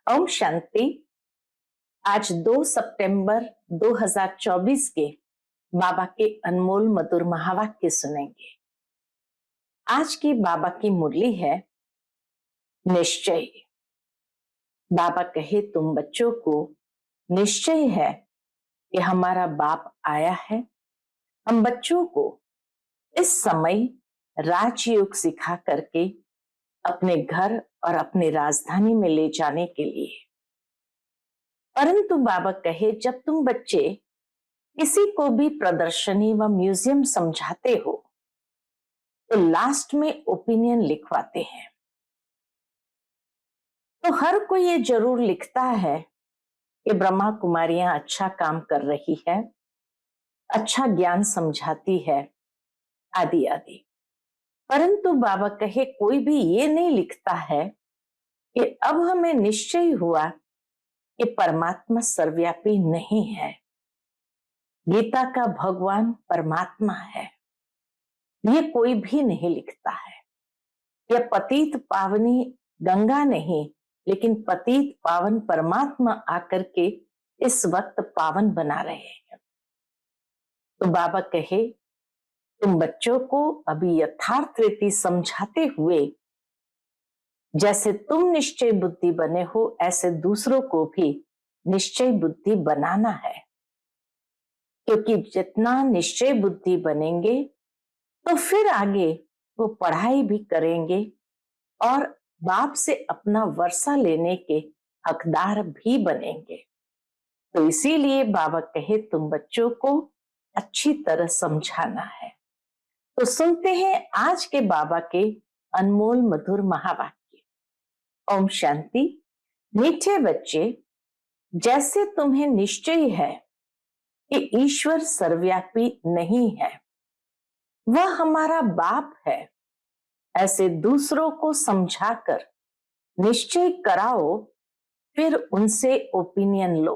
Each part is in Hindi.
ओम शांति। आज 2 सितंबर 2024 के बाबा के अनमोल मधुर महावाक्य सुनेंगे। आज की बाबा की मुरली है निश्चय। बाबा कहे तुम बच्चों को निश्चय है कि हमारा बाप आया है। हम बच्चों को इस समय राजयोग सिखा करके अपने घर और अपने राजधानी में ले जाने के लिए। परंतु बाबा कहे जब तुम बच्चे किसी को भी प्रदर्शनी व म्यूजियम समझाते हो तो लास्ट में ओपिनियन लिखवाते हैं। तो हर कोई ये जरूर लिखता है कि ब्रह्मा कुमारियां अच्छा काम कर रही है, अच्छा ज्ञान समझाती है, आदि आदि। परंतु बाबा कहे कोई भी ये नहीं लिखता है कि अब हमें निश्चय हुआ कि परमात्मा सर्वव्यापी नहीं है। गीता का भगवान परमात्मा है, ये कोई भी नहीं लिखता है। यह पतित पावनी गंगा नहीं, लेकिन पतित पावन परमात्मा आकर के इस वक्त पावन बना रहे हैं। तो बाबा कहे तुम बच्चों को अभी यथार्थ रीति समझाते हुए जैसे तुम निश्चय बुद्धि बने हो ऐसे दूसरों को भी निश्चय बुद्धि बनाना है। क्योंकि जितना निश्चय बुद्धि बनेंगे तो फिर आगे वो पढ़ाई भी करेंगे और बाप से अपना वर्षा लेने के हकदार भी बनेंगे। तो इसीलिए बाबा कहे तुम बच्चों को अच्छी तरह समझाना है। तो सुनते हैं आज के बाबा के अनमोल मधुर महावाक्य। ओम शांति। मीठे बच्चे, जैसे तुम्हें निश्चय है कि ईश्वर सर्वव्यापी नहीं है, वह हमारा बाप है, ऐसे दूसरों को समझाकर निश्चय कराओ, फिर उनसे ओपिनियन लो।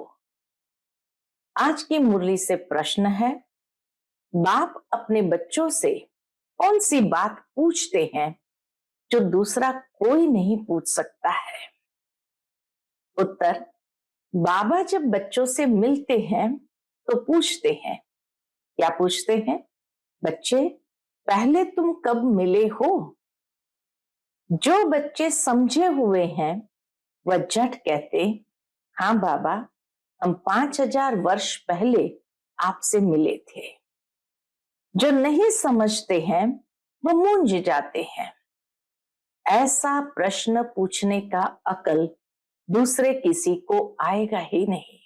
आज की मुरली से प्रश्न है, बाप अपने बच्चों से कौन सी बात पूछते हैं जो दूसरा कोई नहीं पूछ सकता है? उत्तर, बाबा जब बच्चों से मिलते हैं तो पूछते हैं। क्या पूछते हैं? बच्चे, पहले तुम कब मिले हो? जो बच्चे समझे हुए हैं वह झट कहते, हाँ बाबा, हम 5000 वर्ष पहले आपसे मिले थे। जो नहीं समझते हैं वो मूंझ जाते हैं। ऐसा प्रश्न पूछने का अकल दूसरे किसी को आएगा ही नहीं।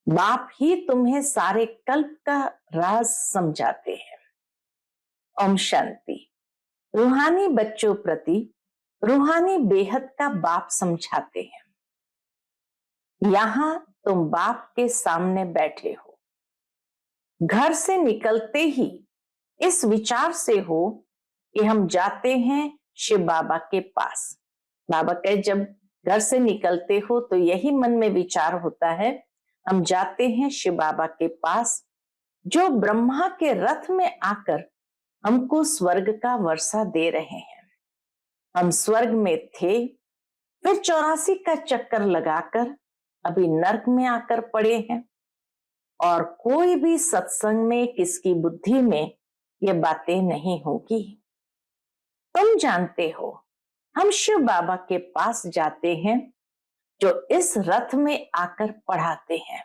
बाप ही तुम्हें सारे कल्प का राज समझाते हैं। ओम शांति। रूहानी बच्चों प्रति रूहानी बेहद का बाप समझाते हैं। यहां तुम बाप के सामने बैठे हो। घर से निकलते ही इस विचार से हो कि हम जाते हैं शिव बाबा के पास। बाबा कहे जब घर से निकलते हो तो यही मन में विचार होता है, हम जाते हैं शिव बाबा के पास, जो ब्रह्मा के रथ में आकर हमको स्वर्ग का वर्षा दे रहे हैं। हम स्वर्ग में थे, फिर 84 का चक्कर लगाकर अभी नर्क में आकर पड़े हैं। और कोई भी सत्संग में किसकी बुद्धि में ये बातें नहीं होगी। तुम जानते हो हम शिव बाबा के पास जाते हैं जो इस रथ में आकर पढ़ाते हैं।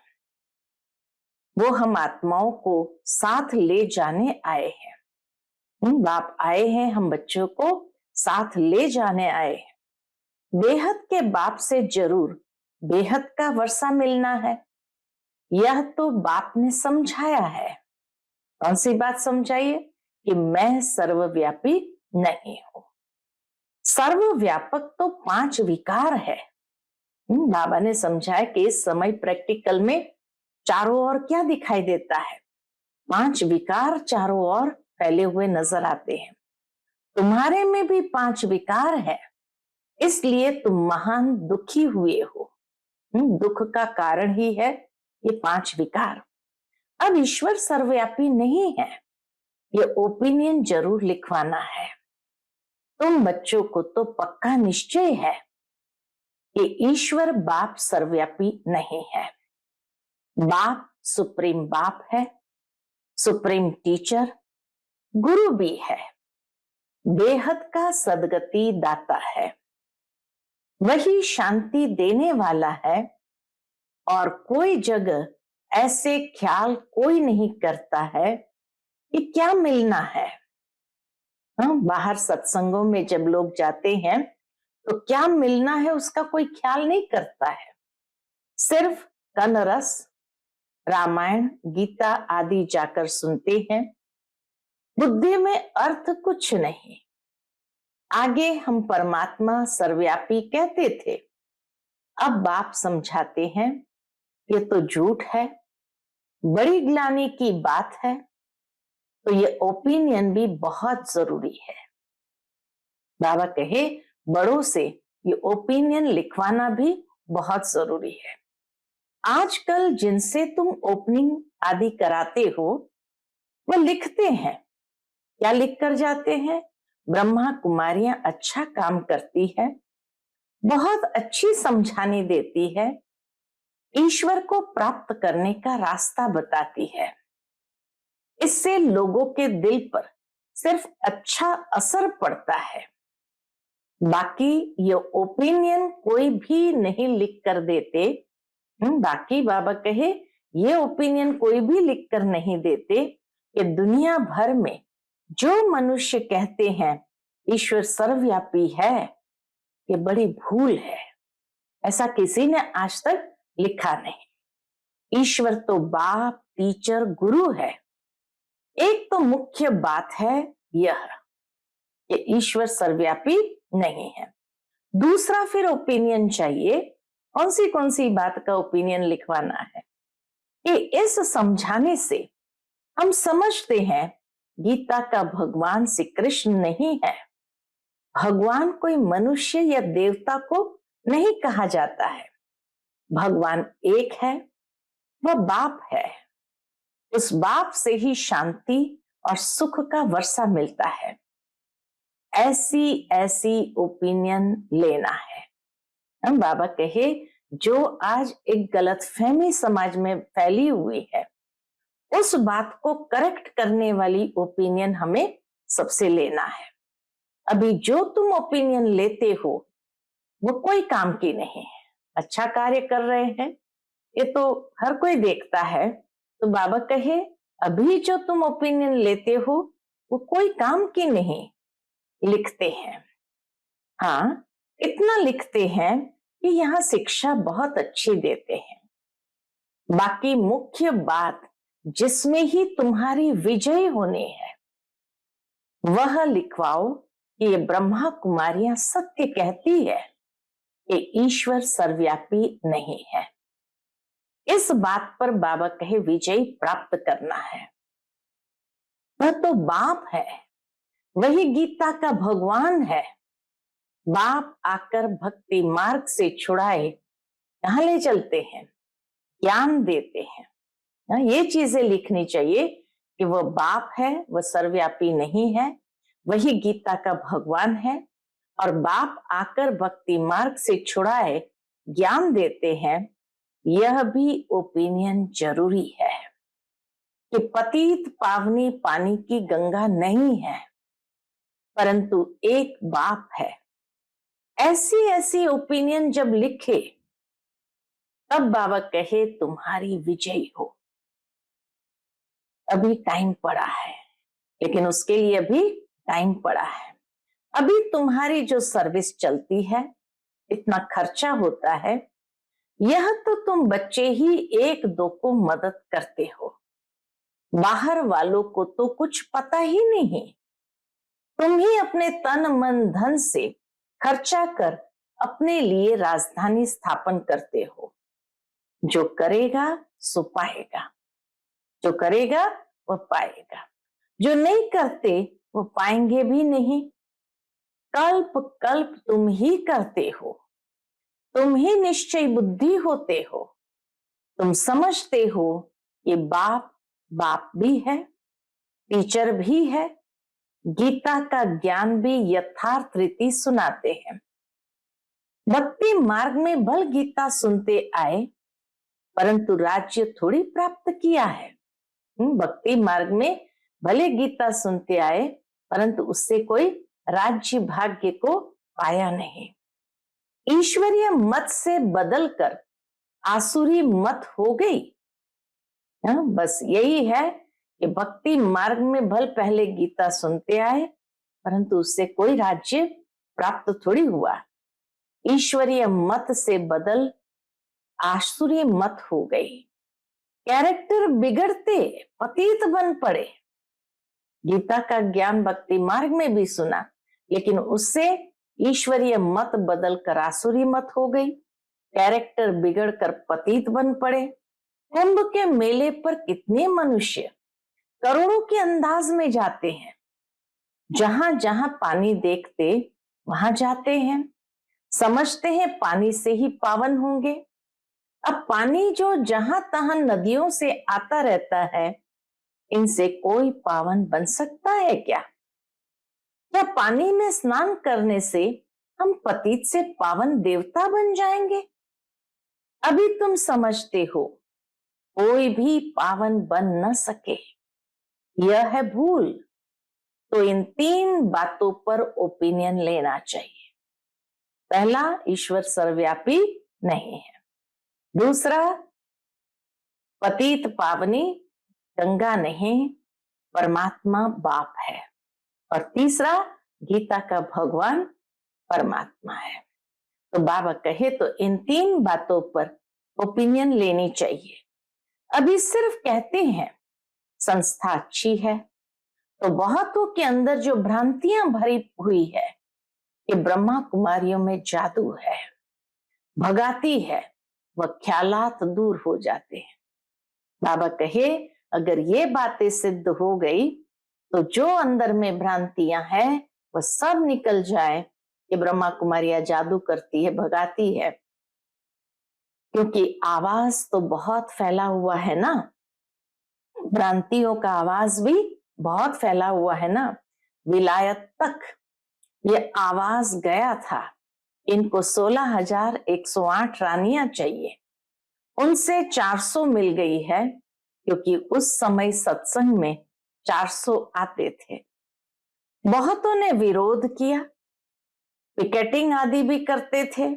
वो हम आत्माओं को साथ ले जाने आए हैं। बाप आए हैं, हम बच्चों को साथ ले जाने आए हैं। बेहद के बाप से जरूर बेहद का वर्षा मिलना है, यह तो बाप ने समझाया है। कौन सी बात समझाइए? कि मैं सर्वव्यापी नहीं हूं। सर्वव्यापक तो 5 विकार है। बाबा ने समझाया कि इस समय प्रैक्टिकल में चारों ओर क्या दिखाई देता है? 5 विकार चारों ओर फैले हुए नजर आते हैं। तुम्हारे में भी 5 विकार है, इसलिए तुम महान दुखी हुए हो। दुख का कारण ही है ये 5 विकार। अब ईश्वर सर्वव्यापी नहीं है, ये ओपिनियन जरूर लिखवाना है। तुम बच्चों को तो पक्का निश्चय है कि ईश्वर बाप सर्वव्यापी नहीं है। बाप सुप्रीम बाप है, सुप्रीम टीचर, गुरु भी है, बेहद का सदगति दाता है, वही शांति देने वाला है। और कोई जगह ऐसे ख्याल कोई नहीं करता है कि क्या मिलना है। बाहर सत्संगों में जब लोग जाते हैं तो क्या मिलना है उसका कोई ख्याल नहीं करता है। सिर्फ कन रस, रामायण, गीता आदि जाकर सुनते हैं। बुद्धि में अर्थ कुछ नहीं। आगे हम परमात्मा सर्वव्यापी कहते थे, अब बाप समझाते हैं ये तो झूठ है, बड़ी ग्लानि की बात है। तो ये ओपिनियन भी बहुत जरूरी है। बाबा कहे बड़ों से ये ओपिनियन लिखवाना भी बहुत जरूरी है। आजकल जिनसे तुम ओपनिंग आदि कराते हो वो लिखते हैं, क्या लिख कर जाते हैं? ब्रह्मा कुमारियां अच्छा काम करती है, बहुत अच्छी समझाने देती है, ईश्वर को प्राप्त करने का रास्ता बताती है। इससे लोगों के दिल पर सिर्फ अच्छा असर पड़ता है। बाकी ये ओपिनियन कोई भी नहीं लिख कर देते। बाकी बाबा कहे ये ओपिनियन कोई भी लिख कर नहीं देते कि दुनिया भर में जो मनुष्य कहते हैं ईश्वर सर्वव्यापी है, ये बड़ी भूल है। ऐसा किसी ने आज तक लिखा नहीं। ईश्वर तो बाप, टीचर, गुरु है। एक तो मुख्य बात है यह कि ईश्वर सर्वव्यापी नहीं है। दूसरा फिर ओपिनियन चाहिए। कौन सी बात का ओपिनियन लिखवाना है कि इस समझाने से हम समझते हैं गीता का भगवान श्री कृष्ण नहीं है। भगवान कोई मनुष्य या देवता को नहीं कहा जाता है। भगवान एक है, वह बाप है। उस बाप से ही शांति और सुख का वर्षा मिलता है। ऐसी ऐसी ओपिनियन लेना है। हम बाबा कहे जो आज एक गलतफहमी समाज में फैली हुई है, उस बात को करेक्ट करने वाली ओपिनियन हमें सबसे लेना है। अभी जो तुम ओपिनियन लेते हो वो कोई काम की नहीं है। अच्छा कार्य कर रहे हैं ये तो हर कोई देखता है। तो बाबा कहे अभी जो तुम ओपिनियन लेते हो वो कोई काम की नहीं। लिखते हैं, हाँ इतना लिखते हैं कि यहाँ शिक्षा बहुत अच्छी देते हैं। बाकी मुख्य बात जिसमें ही तुम्हारी विजय होनी है वह लिखवाओ कि ये ब्रह्मा कुमारियां सत्य कहती है कि ईश्वर सर्वव्यापी नहीं है। इस बात पर बाबा कहे विजय प्राप्त करना है। वह तो बाप है, वही गीता का भगवान है। बाप आकर भक्ति मार्ग से छुड़ाए कहां ले चलते हैं, ज्ञान देते हैं। ये चीजें लिखनी चाहिए कि वह बाप है, वह सर्वव्यापी नहीं है, वही गीता का भगवान है और बाप आकर भक्ति मार्ग से छुड़ाए ज्ञान देते हैं। यह भी ओपिनियन जरूरी है कि पतित पावनी पानी की गंगा नहीं है, परंतु एक बाप है। ऐसी ऐसी ओपिनियन जब लिखे तब बाबा कहे तुम्हारी विजय हो। अभी टाइम पड़ा है, लेकिन उसके लिए अभी टाइम पड़ा है। अभी तुम्हारी जो सर्विस चलती है, इतना खर्चा होता है, यह तो तुम बच्चे ही एक दो को मदद करते हो। बाहर वालों को तो कुछ पता ही नहीं। तुम ही अपने तन मन धन से खर्चा कर अपने लिए राजधानी स्थापन करते हो। जो करेगा सो पाएगा, जो करेगा वह पाएगा, जो नहीं करते वो पाएंगे भी नहीं। कल्प कल्प तुम ही करते हो, तुम ही निश्चय बुद्धि होते हो। तुम समझते हो ये बाप बाप भी है, टीचर भी है, गीता का ज्ञान भी यथार्थ रीति सुनाते हैं। भक्ति मार्ग में भल गीता सुनते आए, परंतु राज्य थोड़ी प्राप्त किया है। भक्ति मार्ग में भले गीता सुनते आए, परंतु उससे कोई राज्य भाग्य को पाया नहीं। ईश्वरीय मत से बदलकर आसुरी मत हो गई। बस यही है कि भक्ति मार्ग में भल पहले गीता सुनते आए, परंतु उससे कोई राज्य प्राप्त थोड़ी हुआ। ईश्वरीय मत से बदल आसुरी मत हो गई। कैरेक्टर बिगड़ते पतित बन पड़े। गीता का ज्ञान भक्ति मार्ग में भी सुना, लेकिन उससे ईश्वरीय मत बदलकर आसुरी मत हो गई। कैरेक्टर बिगड़कर पतित बन पड़े। कुंभ के मेले पर कितने मनुष्य करोड़ों के अंदाज में जाते हैं। जहां जहां पानी देखते वहां जाते हैं, समझते हैं पानी से ही पावन होंगे। अब पानी जो जहां तहां नदियों से आता रहता है, इनसे कोई पावन बन सकता है क्या? क्या पानी में स्नान करने से हम पतित से पावन देवता बन जाएंगे? अभी तुम समझते हो कोई भी पावन बन न सके, यह है भूल। तो इन 3 बातों पर ओपिनियन लेना चाहिए। पहला, ईश्वर सर्वव्यापी नहीं है। दूसरा, पतित पावनी गंगा नहीं, परमात्मा बाप है। और तीसरा, गीता का भगवान परमात्मा है। तो बाबा कहे तो इन 3 बातों पर ओपिनियन लेनी चाहिए। अभी सिर्फ कहते हैं संस्था अच्छी है, तो बहुतों के अंदर जो भ्रांतियां भरी हुई है कि ब्रह्मा कुमारियों में जादू है, भगाती है, वह ख्यालात दूर हो जाते हैं। बाबा कहे अगर ये बातें सिद्ध हो गई तो जो अंदर में भ्रांतियां हैं वह सब निकल जाए कि ब्रह्मा कुमारियां जादू करती है, भगाती है। क्योंकि आवाज तो बहुत फैला हुआ है ना, भ्रांतियों का आवाज भी बहुत फैला हुआ है ना। विलायत तक ये आवाज गया था। इनको 16,108 रानियां चाहिए, उनसे 400 मिल गई है, क्योंकि उस समय सत्संग में 400 आते थे। बहुतों ने विरोध किया, पिकेटिंग आदि भी करते थे,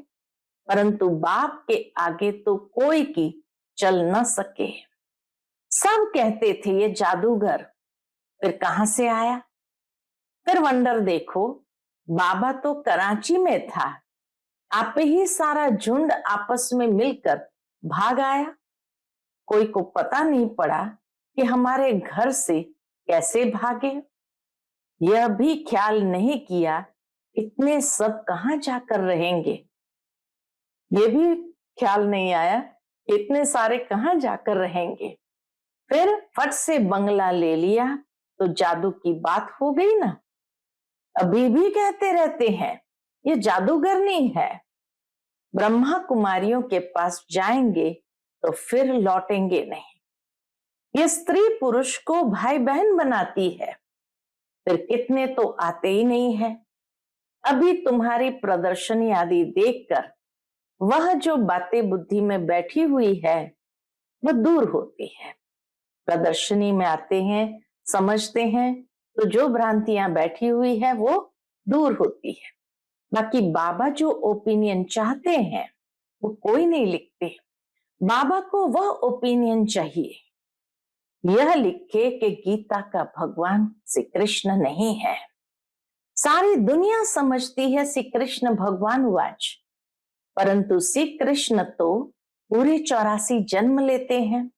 परंतु बाप के आगे तो कोई की चल न सके। सब कहते थे ये जादूगर, फिर कहां से आया? फिर वंडर देखो, बाबा तो कराची में था, आप ही सारा झुंड आपस में मिलकर भाग आया। कोई को पता नहीं पड़ा कि हमारे घर से कैसे भागे। यह भी ख्याल नहीं किया इतने सब कहां जाकर रहेंगे। ये भी ख्याल नहीं आया इतने सारे कहां जाकर रहेंगे। फिर फट से बंगला ले लिया तो जादू की बात हो गई ना। अभी भी कहते रहते हैं ये जादूगरनी है। ब्रह्मा कुमारियों के पास जाएंगे तो फिर लौटेंगे नहीं। ये स्त्री पुरुष को भाई बहन बनाती है, फिर कितने तो आते ही नहीं है। अभी तुम्हारी प्रदर्शनी आदि देखकर वह जो बातें बुद्धि में बैठी हुई है वह दूर होती है। प्रदर्शनी में आते हैं, समझते हैं, तो जो भ्रांतियां बैठी हुई है वो दूर होती है। बाकी बाबा जो ओपिनियन चाहते हैं वो कोई नहीं लिखते। बाबा को वह ओपिनियन चाहिए, यह लिखे कि गीता का भगवान श्री कृष्ण नहीं है। सारी दुनिया समझती है श्री कृष्ण भगवान वाच, परंतु श्री कृष्ण तो पूरे 84 जन्म लेते हैं।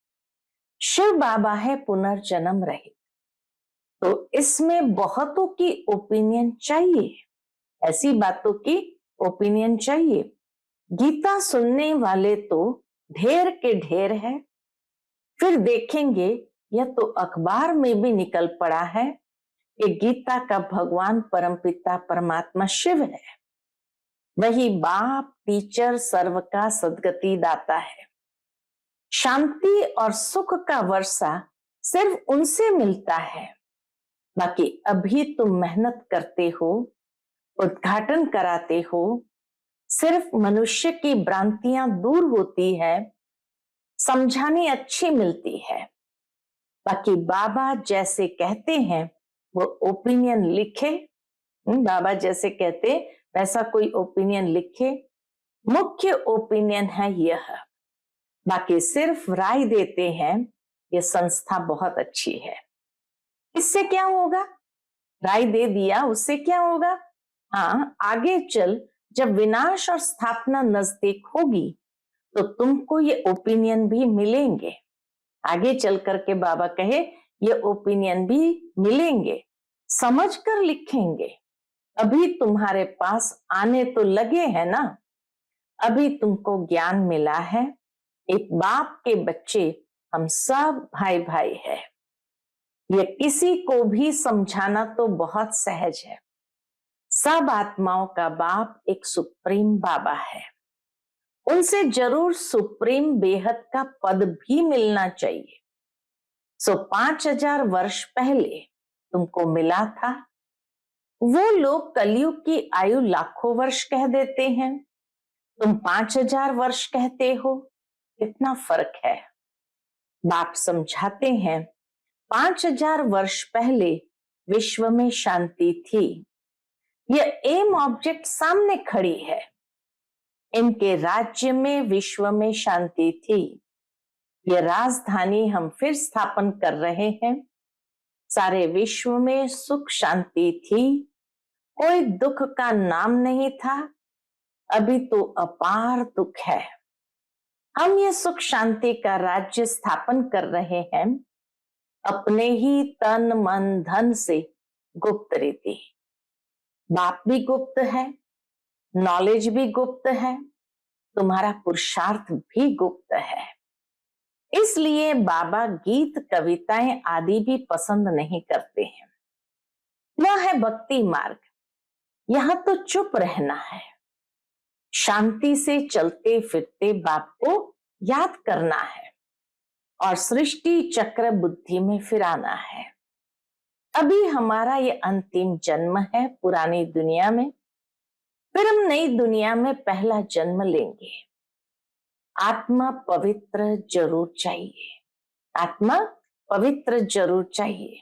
शिव बाबा है पुनर्जन्म रहित। तो इसमें बहुतों की ओपिनियन चाहिए, ऐसी बातों की ओपिनियन चाहिए। गीता सुनने वाले तो ढेर के ढेर है। फिर देखेंगे यह तो अखबार में भी निकल पड़ा है कि गीता का भगवान परमपिता परमात्मा शिव है। वही बाप, टीचर, सर्व का सदगति दाता है। शांति और सुख का वर्षा सिर्फ उनसे मिलता है। बाकी अभी तुम मेहनत करते हो, उद्घाटन कराते हो, सिर्फ मनुष्य की भ्रांतियां दूर होती है, समझानी अच्छी मिलती है। बाकी बाबा जैसे कहते हैं वो ओपिनियन लिखे, बाबा जैसे कहते वैसा कोई ओपिनियन लिखे। मुख्य ओपिनियन है यह, बाकी सिर्फ राय देते हैं। ये संस्था बहुत अच्छी है। इससे क्या होगा? राय दे दिया, उससे क्या होगा? हाँ, आगे चल जब विनाश और स्थापना नजदीक होगी तो तुमको ये ओपिनियन भी मिलेंगे। आगे चल करके बाबा कहे ये ओपिनियन भी मिलेंगे, समझ कर लिखेंगे। अभी तुम्हारे पास आने तो लगे हैं ना, अभी तुमको ज्ञान मिला है। एक बाप के बच्चे हम सब भाई भाई है। ये किसी को भी समझाना तो बहुत सहज है। सब आत्माओं का बाप एक सुप्रीम बाबा है। उनसे जरूर सुप्रीम बेहद का पद भी मिलना चाहिए। 5000 वर्ष पहले तुमको मिला था। वो लोग कलयुग की आयु लाखों वर्ष कह देते हैं, तुम 5000 वर्ष कहते हो। कितना फर्क है। बाप समझाते हैं 5000 वर्ष पहले विश्व में शांति थी। यह एम ऑब्जेक्ट सामने खड़ी है। इनके राज्य में विश्व में शांति थी। यह राजधानी हम फिर स्थापन कर रहे हैं। सारे विश्व में सुख शांति थी, कोई दुख का नाम नहीं था। अभी तो अपार दुख है। हम ये सुख शांति का राज्य स्थापन कर रहे हैं अपने ही तन मन धन से गुप्त रीति। बाप भी गुप्त है, नॉलेज भी गुप्त है, तुम्हारा पुरुषार्थ भी गुप्त है। इसलिए बाबा गीत कविताएं आदि भी पसंद नहीं करते हैं। वह है भक्ति मार्ग। यहां तो चुप रहना है, शांति से चलते फिरते बाप को याद करना है और सृष्टि चक्र बुद्धि में फिराना है। अभी हमारा ये अंतिम जन्म है पुरानी दुनिया में, फिर हम नई दुनिया में पहला जन्म लेंगे। आत्मा पवित्र जरूर चाहिए, आत्मा पवित्र जरूर चाहिए।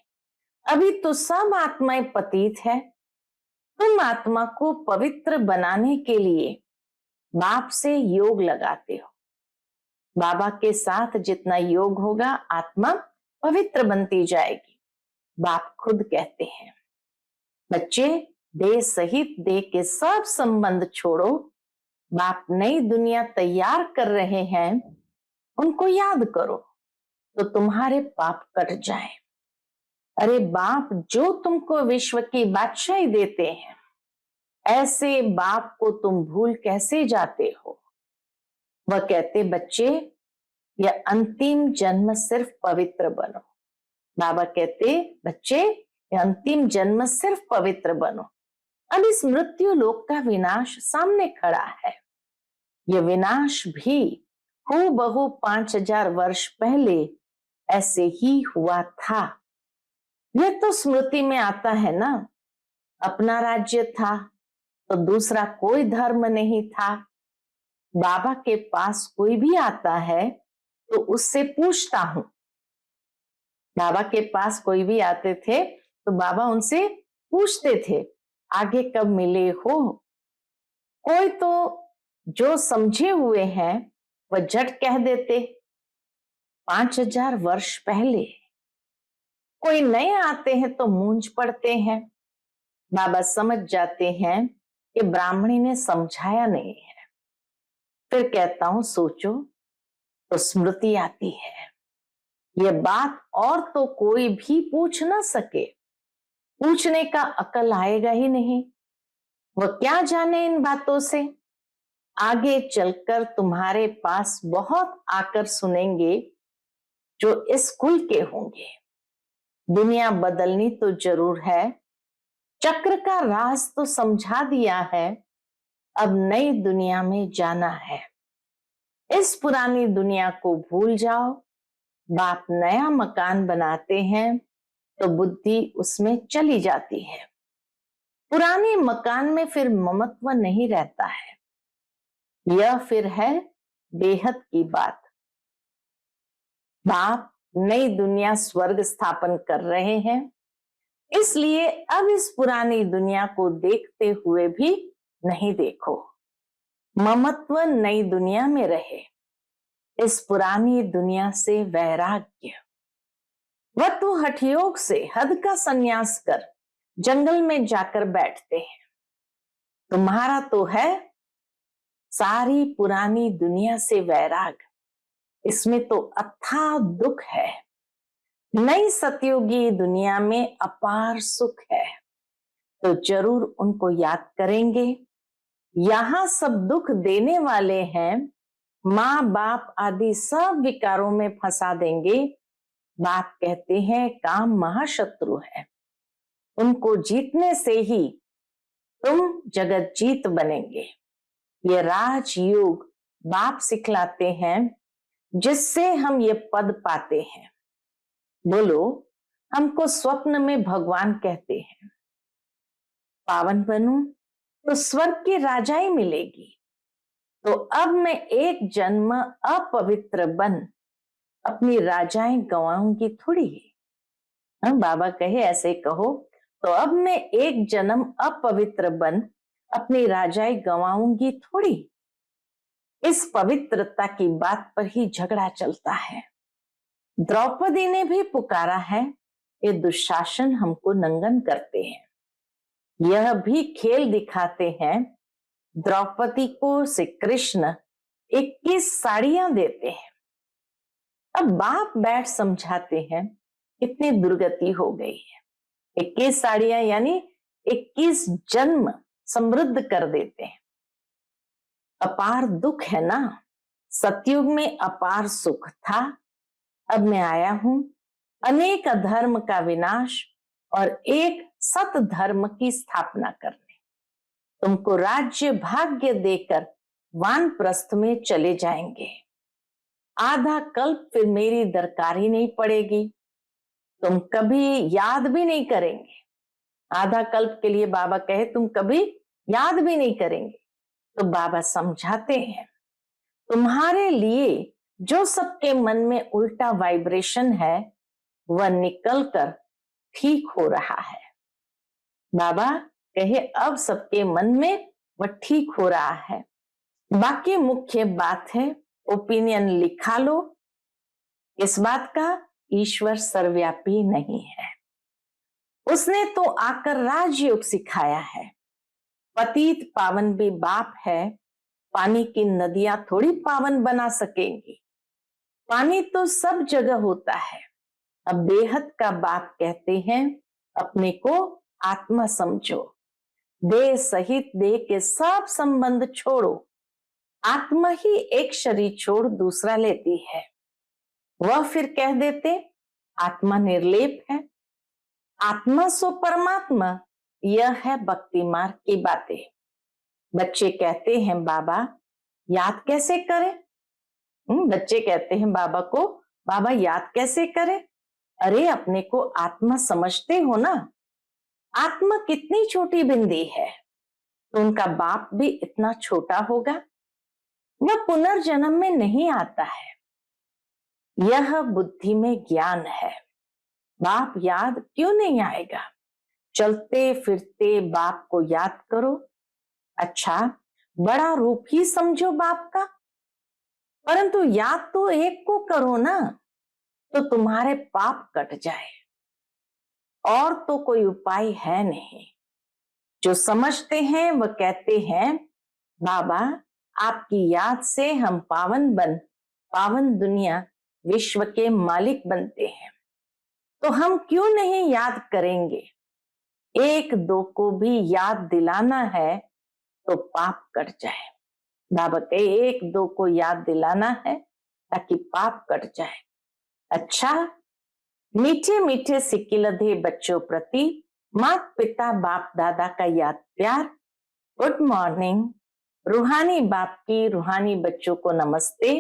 अभी तो सब आत्माएं पतित है। तुम आत्मा को पवित्र बनाने के लिए बाप से योग लगाते हो। बाबा के साथ जितना योग होगा आत्मा पवित्र बनती जाएगी। बाप खुद कहते हैं, बच्चे देह सहित देह के सब संबंध छोड़ो। बाप नई दुनिया तैयार कर रहे हैं, उनको याद करो तो तुम्हारे पाप कट जाए। अरे बाप जो तुमको विश्व की बादशाही देते हैं, ऐसे बाप को तुम भूल कैसे जाते हो? वह कहते, बच्चे यह अंतिम जन्म सिर्फ पवित्र बनो। बाबा कहते, बच्चे यह अंतिम जन्म सिर्फ पवित्र बनो। अब इस मृत्यु लोक का विनाश सामने खड़ा है। यह विनाश भी हूबहू 5000 वर्ष पहले ऐसे ही हुआ था। यह तो स्मृति में आता है ना। अपना राज्य था तो दूसरा कोई धर्म नहीं था। बाबा के पास कोई भी आता है तो उससे पूछता हूं। बाबा के पास कोई भी आते थे तो बाबा उनसे पूछते थे, आगे कब मिले हो? कोई तो जो समझे हुए हैं वह झट कह देते 5000 वर्ष पहले। कोई नए आते हैं तो मूंझ पड़ते हैं। बाबा समझ जाते हैं कि ब्राह्मणी ने समझाया नहीं है। फिर कहता हूं सोचो तो स्मृति आती है। यह बात और तो कोई भी पूछ ना सके, पूछने का अकल आएगा ही नहीं। वह क्या जाने इन बातों से। आगे चलकर तुम्हारे पास बहुत आकर सुनेंगे जो इस कुल के होंगे। दुनिया बदलनी तो जरूर है, चक्र का राज तो समझा दिया है, अब नई दुनिया में जाना है। इस पुरानी दुनिया को भूल जाओ। बाप नया मकान बनाते हैं तो बुद्धि उसमें चली जाती है। पुराने मकान में फिर ममत्व नहीं रहता है। यह फिर है बेहद की बात। बाप नई दुनिया स्वर्ग स्थापन कर रहे हैं, इसलिए अब इस पुरानी दुनिया को देखते हुए भी नहीं देखो। ममत्व नई दुनिया में रहे, इस पुरानी दुनिया से वैराग्य। वह तो हठयोग से हद का संन्यास कर जंगल में जाकर बैठते हैं। तुम्हारा तो है सारी पुरानी दुनिया से वैराग, इसमें तो अथाह दुख है। नई सतयुगी दुनिया में अपार सुख है, तो जरूर उनको याद करेंगे। यहां सब दुख देने वाले हैं, माँ बाप आदि सब विकारों में फंसा देंगे। बाप कहते हैं काम महाशत्रु है, उनको जीतने से ही तुम जगत जीत बनेंगे। ये राजयोग बाप सिखलाते हैं, जिससे हम ये पद पाते हैं। बोलो, हमको स्वप्न में भगवान कहते हैं पावन बनूं तो स्वर्ग की राजाई मिलेगी। तो अब मैं एक जन्म अपवित्र बन अपनी राजाएं गंवाऊंगी थोड़ी। बाबा कहे ऐसे कहो, तो अब मैं एक जन्म अपवित्र बन अपनी राजाएं गंवाऊंगी थोड़ी। इस पवित्रता की बात पर ही झगड़ा चलता है। द्रौपदी ने भी पुकारा है, ये दुशासन हमको नंगन करते हैं। यह भी खेल दिखाते हैं। द्रौपदी को श्री कृष्ण 21 साड़ियां देते हैं। अब बाप बैठ समझाते हैं, इतनी दुर्गति हो गई है। 21 साड़ियां यानी 21 जन्म समृद्ध कर देते हैं। अपार दुख है ना। सतयुग में अपार सुख था, अब मैं आया हूं अनेक अधर्म का विनाश और एक सत धर्म की स्थापना करने। तुमको राज्य भाग्य देकर वानप्रस्थ में चले जाएंगे। आधा कल्प फिर मेरी दरकार ही नहीं पड़ेगी, तुम कभी याद भी नहीं करेंगे। आधा कल्प के लिए बाबा कहे तुम कभी याद भी नहीं करेंगे। तो बाबा समझाते हैं, तुम्हारे लिए जो सबके मन में उल्टा वाइब्रेशन है वह निकलकर ठीक हो रहा है। बाबा कहे अब सबके मन में वह ठीक हो रहा है। बाकी मुख्य बात है, ओपिनियन लिखा लो इस बात का, ईश्वर सर्वव्यापी नहीं है। उसने तो आकर राजयोग सिखाया है। पतित पावन भी बाप है, पानी की नदियां थोड़ी पावन बना सकेंगी। पानी तो सब जगह होता है। अब बेहद का बाप कहते हैं, अपने को आत्मा समझो, देह सहित देह के सब संबंध छोड़ो। आत्मा ही एक शरीर छोड़ दूसरा लेती है। वह फिर कह देते आत्मा निर्लेप है। आत्मा सो परमात्मा, यह है भक्ति मार्ग की बातें। बच्चे कहते हैं बाबा याद कैसे करें। बच्चे कहते हैं बाबा को, बाबा याद कैसे करें। अरे अपने को आत्मा समझते हो ना। आत्मा कितनी छोटी बिंदी है, तो उनका बाप भी इतना छोटा होगा। वह पुनर्जन्म में नहीं आता है। यह बुद्धि में ज्ञान है। बाप याद क्यों नहीं आएगा। चलते फिरते बाप को याद करो। अच्छा बड़ा रूप ही समझो बाप का, परंतु याद तो एक को करो ना, तो तुम्हारे पाप कट जाए। और तो कोई उपाय है नहीं। जो समझते हैं वह कहते हैं बाबा आपकी याद से हम पावन बन पावन दुनिया विश्व के मालिक बनते हैं, तो हम क्यों नहीं याद करेंगे। एक दो को भी याद दिलाना है तो पाप कट जाए। बाबा के एक दो को याद दिलाना है ताकि पाप कट जाए। अच्छा मीठे मीठे सिक्किलधे बच्चों प्रति माता पिता बाप दादा का याद प्यार। Good morning. रूहानी बाप की रूहानी बच्चों को नमस्ते।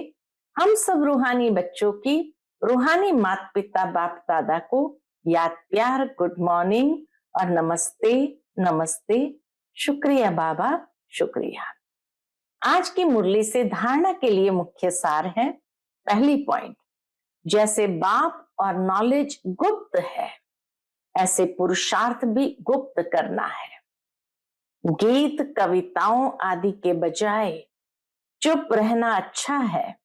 हम सब रूहानी बच्चों की रूहानी माता पिता बाप दादा को याद प्यार, गुड मॉर्निंग और नमस्ते नमस्ते। शुक्रिया बाबा, शुक्रिया। आज की मुरली से धारणा के लिए मुख्य सार है। पहली पॉइंट, जैसे बाप और नॉलेज गुप्त है, ऐसे पुरुषार्थ भी गुप्त करना है। गीत कविताओं आदि के बजाय चुप रहना अच्छा है।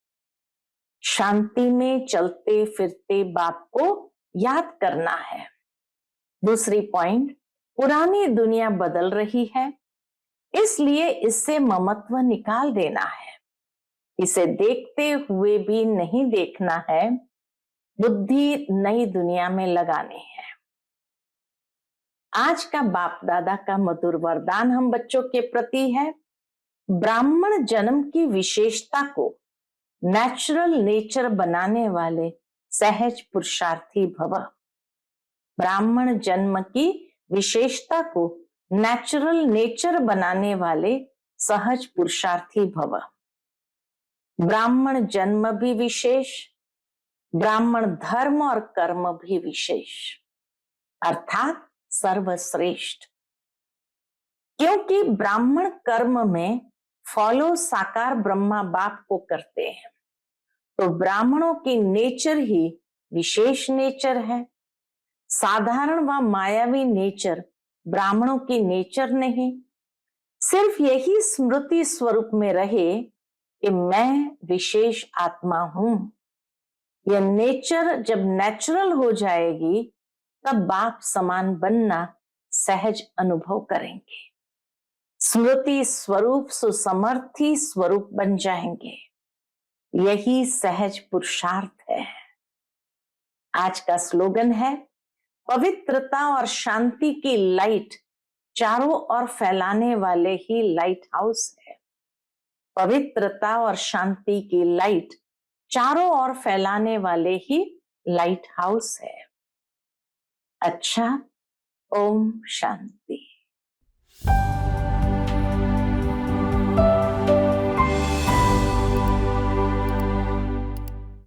शांति में चलते फिरते बाप को याद करना है। दूसरी पॉइंट, पुरानी दुनिया बदल रही है, इसलिए इससे ममत्व निकाल देना है। इसे देखते हुए भी नहीं देखना है, बुद्धि नई दुनिया में लगानी है। आज का बाप दादा का मधुर वरदान हम बच्चों के प्रति है, ब्राह्मण जन्म की विशेषता को नेचुरल नेचर बनाने वाले सहज पुरुषार्थी भव। ब्राह्मण जन्म की विशेषता को नेचुरल नेचर बनाने वाले सहज पुरुषार्थी भव। ब्राह्मण जन्म भी विशेष, ब्राह्मण धर्म और कर्म भी विशेष, अर्थात सर्वश्रेष्ठ। क्योंकि ब्राह्मण कर्म में फॉलो साकार ब्रह्मा बाप को करते हैं, तो ब्राह्मणों की नेचर ही विशेष नेचर है। साधारण व मायावी नेचर ब्राह्मणों की नेचर नहीं। सिर्फ यही स्मृति स्वरूप में रहे कि मैं विशेष आत्मा हूं। यह नेचर जब नेचुरल हो जाएगी, तब बाप समान बनना सहज अनुभव करेंगे। स्मृति स्वरूप सुसमर्थी स्वरूप बन जाएंगे। यही सहज पुरुषार्थ है। आज का स्लोगन है, पवित्रता और शांति की लाइट चारों ओर फैलाने वाले ही लाइट हाउस है। पवित्रता और शांति की लाइट चारों ओर फैलाने वाले ही लाइट हाउस है। अच्छा, ओम शांति।